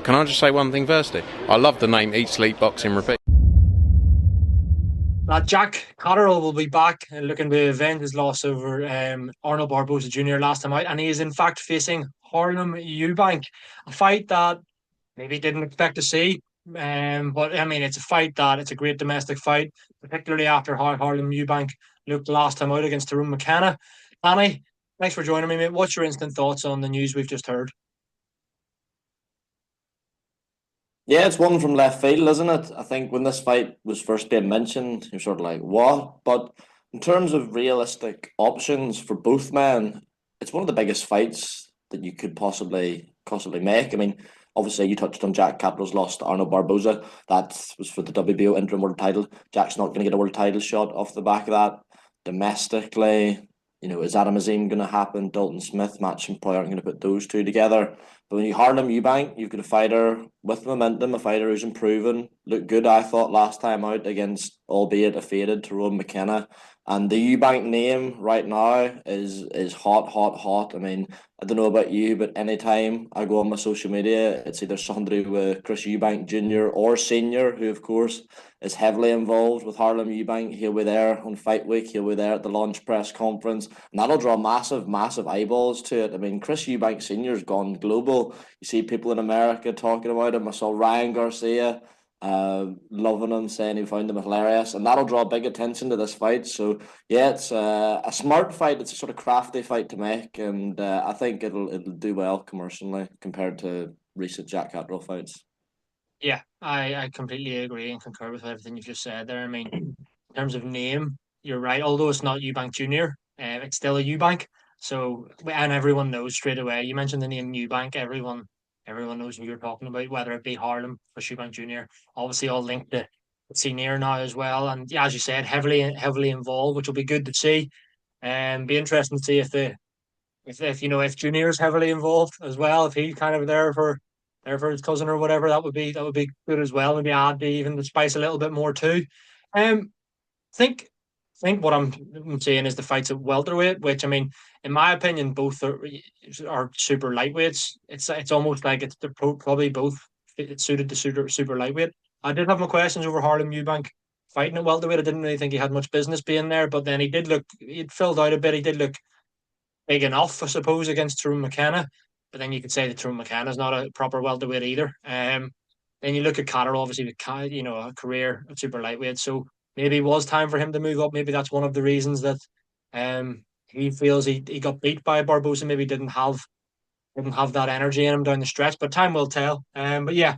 can I just say one thing firstly? I love the name Eat Sleep Boxing Repeat. Jack Catterall will be back and looking to avenge his loss over Arnold Barboza Jr. last time out, and he is in fact facing Harlem Eubank, a fight that maybe didn't expect to see. But I mean, it's a great domestic fight, particularly after how Harlem Eubank looked last time out against Tyrone McKenna. Danny, thanks for joining me, mate. What's your instant thoughts on the news we've just heard? Yeah, it's one from left field, isn't it? I think when this fight was first being mentioned, you're sort of like, what? But in terms of realistic options for both men, it's one of the biggest fights that you could possibly make. I mean, obviously you touched on Jack Catterall's loss to Arnold Barboza. That was for the WBO interim world title. Jack's not going to get a world title shot off the back of that. Domestically, is Adam Azim going to happen? Dalton Smith matching probably aren't going to put those two together. But when you Harlem Eubank, you've got a fighter with momentum, a fighter who's improving. Looked good, I thought, last time out against, albeit a faded, Tyrone McKenna. And the Eubank name right now is hot, hot, hot. I mean, I don't know about you, but anytime I go on my social media, it's either somebody with Chris Eubank Jr. or Senior, who of course is heavily involved with Harlem Eubank. He'll be there on fight week. He'll be there at the launch press conference. And that'll draw massive, massive eyeballs to it. I mean, Chris Eubank Senior's gone global. You see people in America talking about him. I saw Ryan Garcia loving him, saying he found him hilarious, and that'll draw big attention to this fight. So yeah, it's a smart fight. It's a sort of crafty fight to make, and I think it'll do well commercially compared to recent Jack Catterall fights. Yeah, I completely agree and concur with everything you've just said there. I mean, in terms of name, you're right. Although it's not Eubank Junior, it's still a Eubank. So, and everyone knows straight away. You mentioned the name Eubank, everyone knows who you're talking about, whether it be Harlem or Eubank Junior. Obviously, all linked to Senior now as well, and yeah, as you said, heavily involved, which will be good to see. And be interesting to see if Junior is heavily involved as well, if he's kind of there for his cousin or whatever, that would be good as well. Maybe add even the spice a little bit more too. Um, think think what I'm saying is the fights at welterweight, which I mean, in my opinion, both are super lightweights. It's almost like they're probably both suited to super lightweight. I did have my questions over Harlem Eubank fighting at welterweight. I didn't really think he had much business being there, but then he'd filled out a bit. He did look big enough, I suppose, against Tyrone McKenna. But then you could say that Tyrone McKenna is not a proper welterweight either. Then you look at Catterall, obviously, with a career at super lightweight. So maybe it was time for him to move up. Maybe that's one of the reasons that he feels he got beat by Barbosa. Maybe didn't have that energy in him down the stretch. But time will tell. But yeah,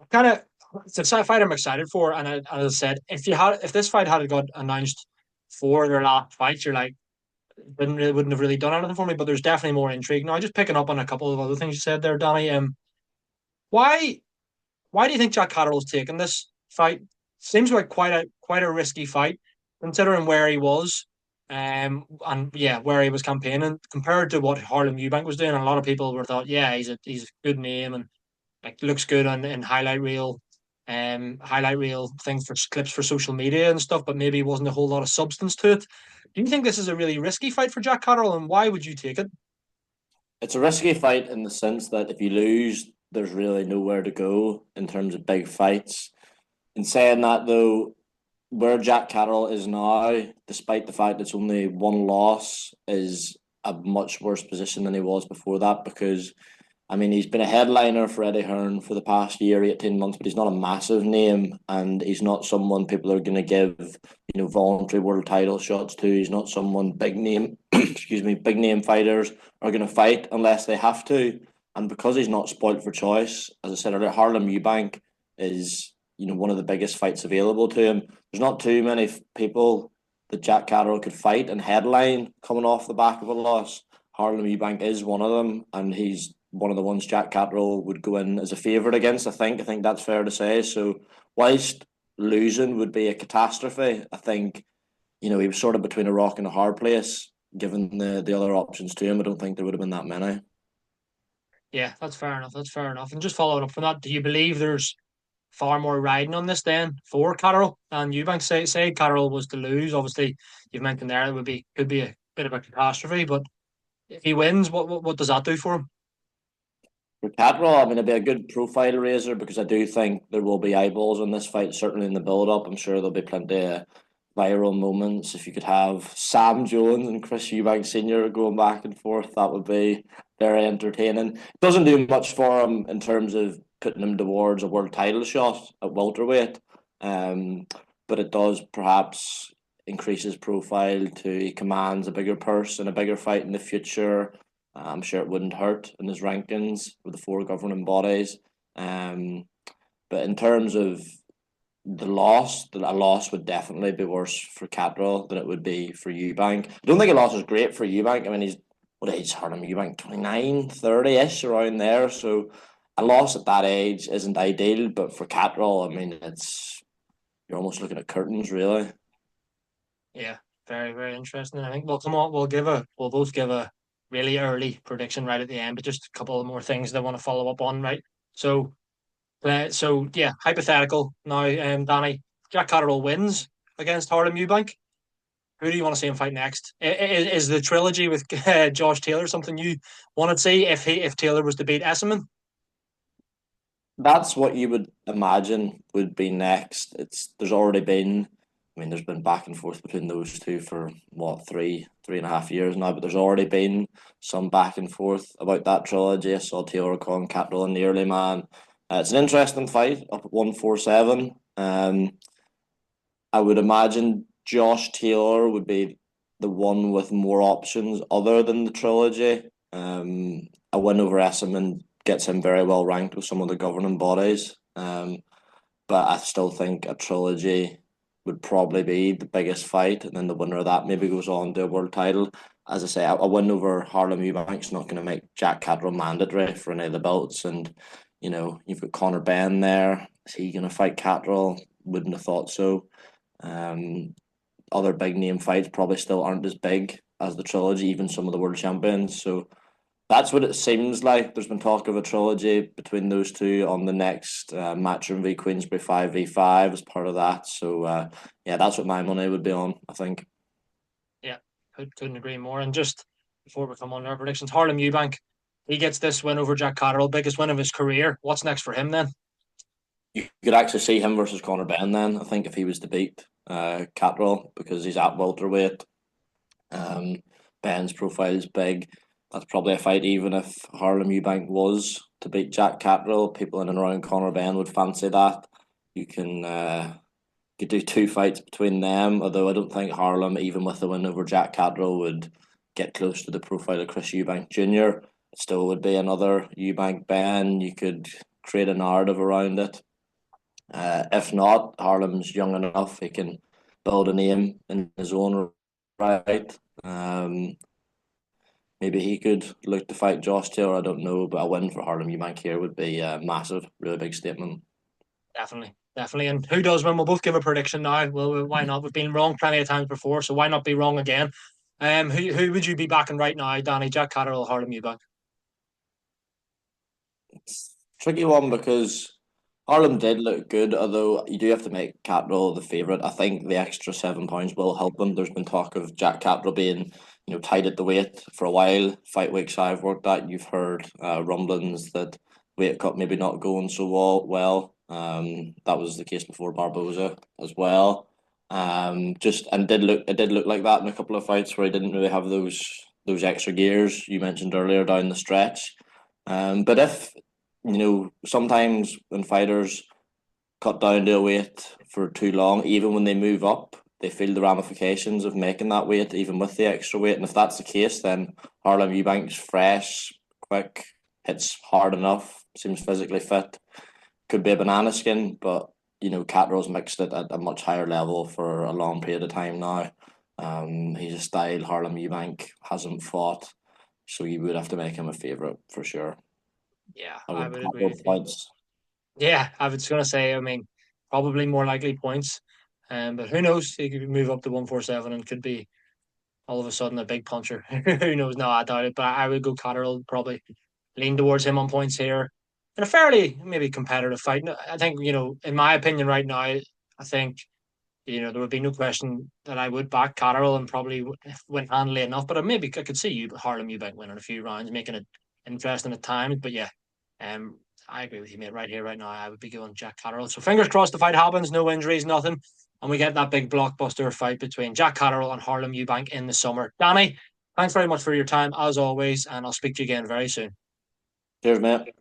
kind of it's a fight I'm excited for. And as I said, if this fight had got announced for their last fight, you're like wouldn't have really done anything for me, but there's definitely more intrigue. Now, just picking up on a couple of other things you said there, Danny. Why why do you think Jack Catterall's taken this fight? Seems like quite a risky fight, considering where he was, and yeah, where he was campaigning compared to what Harlem Eubank was doing. And a lot of people were thought, yeah, he's a good name and like looks good on in highlight reel things for clips for social media and stuff, but maybe wasn't a whole lot of substance to it. Do you think this is a really risky fight for Jack Catterall, and why would you take it? It's a risky fight in the sense that if you lose, there's really nowhere to go in terms of big fights. In saying that, though, where Jack Catterall is now, despite the fact it's only one loss, is a much worse position than he was before that because I mean, he's been a headliner for Eddie Hearn for the past year, 18 months, but he's not a massive name and he's not someone people are going to give, voluntary world title shots to. He's not someone big name, excuse me, big name fighters are going to fight unless they have to. And because he's not spoilt for choice, as I said earlier, Harlem Eubank is, one of the biggest fights available to him. There's not too many people that Jack Catterall could fight and headline coming off the back of a loss. Harlem Eubank is one of them, and he's one of the ones Jack Catterall would go in as a favourite against. I think that's fair to say. So, whilst losing would be a catastrophe, I think he was sort of between a rock and a hard place. Given the other options to him, I don't think there would have been that many. Yeah, that's fair enough. That's fair enough. And just following up from that, do you believe there's far more riding on this then for Catterall and Eubank? Say Catterall was to lose. Obviously, you've mentioned there it could be a bit of a catastrophe, but if he wins, what does that do for him? For Catterall, I mean, it'd be a good profile raiser because I do think there will be eyeballs on this fight, certainly in the build up. I'm sure there'll be plenty of viral moments. If you could have Sam Jones and Chris Eubank Sr. going back and forth, that would be very entertaining. It doesn't do much for him in terms of putting him towards a world title shot at welterweight, but it does perhaps increase his profile to he commands a bigger purse and a bigger fight in the future. I'm sure it wouldn't hurt in his rankings with the four governing bodies. But in terms of a loss would definitely be worse for Catterall than it would be for Eubank. I don't think a loss is great for Eubank. I mean, he's what age is Harlem Eubank? 29, 30-ish, around there. So a loss at that age isn't ideal, but for Catterall, I mean, you're almost looking at curtains, really. Yeah, very, very interesting. I think we'll come on. We'll both give a really early prediction right at the end, but just a couple of more things that I want to follow up on, right? So yeah, hypothetical now, Danny. Jack Catterall wins against Harlem Eubank. Who do you want to see him fight next? Is the trilogy with Josh Taylor something you want to see if Taylor was to beat Esserman? That's what you would imagine would be next. There's already been, I mean, there's been back and forth between those two for what, 3.5 years now, but there's already been some back and forth about that trilogy. I saw Taylor calling Catterall an early man. It's an interesting fight up at 147. I would imagine Josh Taylor would be the one with more options other than the trilogy. A win over Esserman gets him very well ranked with some of the governing bodies. But I still think a trilogy would probably be the biggest fight, and then the winner of that maybe goes on to a world title. As I say, a win over Harlem Eubank's not going to make Jack Catterall mandatory for any of the belts, and you've got Conor Benn there. Is he going to fight Catterall? Wouldn't have thought so. Other big name fights probably still aren't as big as the trilogy, even some of the world champions. So that's what it seems like. There's been talk of a trilogy between those two on the next Matchroom v Queensbury 5v5 as part of that. So yeah, that's what my money would be on, I think. Yeah, couldn't agree more. And just before we come on to our predictions, Harlem Eubank, he gets this win over Jack Catterall, biggest win of his career. What's next for him then? You could actually see him versus Conor Benn then, I think, if he was to beat Catterall, because he's at welterweight. Benn's profile is big. That's probably a fight, even if Harlem Eubank was to beat Jack Catterall. People in and around Conor Benn would fancy that. You can do two fights between them, although I don't think Harlem, even with the win over Jack Catterall, would get close to the profile of Chris Eubank Jr. It still would be another Eubank Benn. You could create a narrative around it. If not, Harlem's young enough; he can build a name in his own right. Maybe he could look to fight Josh Taylor. I don't know, but a win for Harlem Eubank here would be massive, really big statement. Definitely. And who does win? We'll both give a prediction now. Well, why not? We've been wrong plenty of times before, so why not be wrong again? Who would you be backing right now, Danny? Jack Catterall, Harlem Eubank? It's a tricky one because Harlem did look good, although you do have to make Catterall the favourite. I think the extra £7 will help him. There's been talk of Jack Catterall being, tied at the weight for a while. Fight weeks I've worked at, you've heard rumblings that weight cut maybe not going so well. That was the case before Barboza as well. It did look like that in a couple of fights where he didn't really have those extra gears you mentioned earlier down the stretch. But if sometimes when fighters cut down to a weight for too long, even when they move up, they feel the ramifications of making that weight, even with the extra weight. And if that's the case, then Harlem Eubank's fresh, quick, hits hard enough, seems physically fit, could be a banana skin, but Catterall's mixed it at a much higher level for a long period of time now. He's a style Harlem Eubank hasn't fought, so you would have to make him a favourite for sure. Yeah, I would agree with you. Points. Yeah, I was going to say, I mean, probably more likely points. But who knows? He could move up to 147 and could be all of a sudden a big puncher. Who knows? No, I doubt it. But I would go Catterall, probably lean towards him on points here. In a fairly maybe competitive fight. I think, in my opinion right now, I think, there would be no question that I would back Catterall and probably win handily enough. But maybe I could see Harlem Eubank winning a few rounds, making it interesting at times. But yeah, I agree with you, mate. Right here, right now, I would be going Jack Catterall. So fingers crossed the fight happens, no injuries, nothing, and we get that big blockbuster fight between Jack Catterall and Harlem Eubank in the summer. Danny, thanks very much for your time as always, and I'll speak to you again very soon. Cheers, mate.